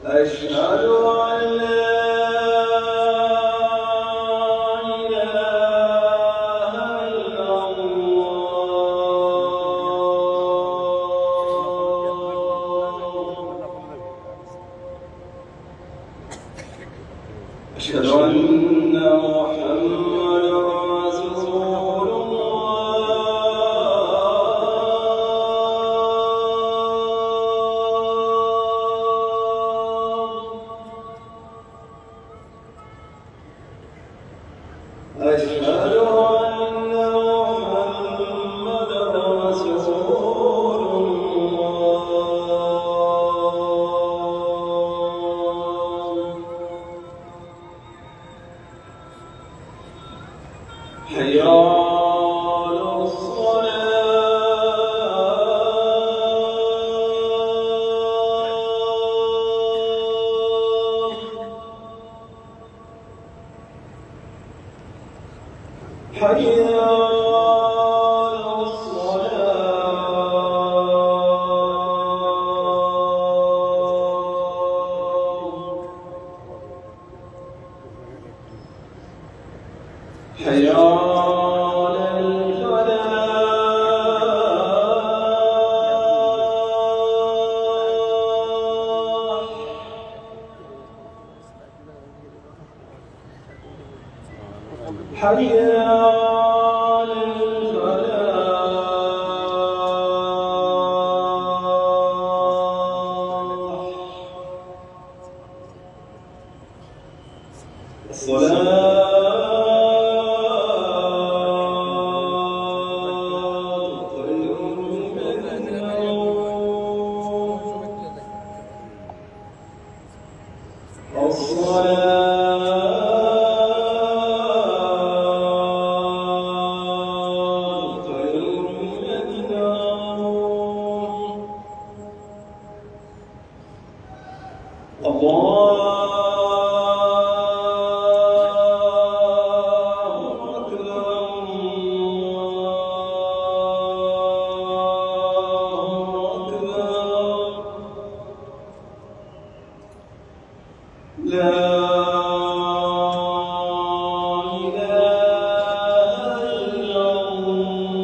أشهد أن لا إله إلا الله أشهد أن محمدا رسول أشهد أن محمدا رسول الله حي على الصلاة حي على الصلاة حي على الفلاح حي على الفلاح الصلاة خير من النوم الصلاة خير من النوم الله لا إله إلا الله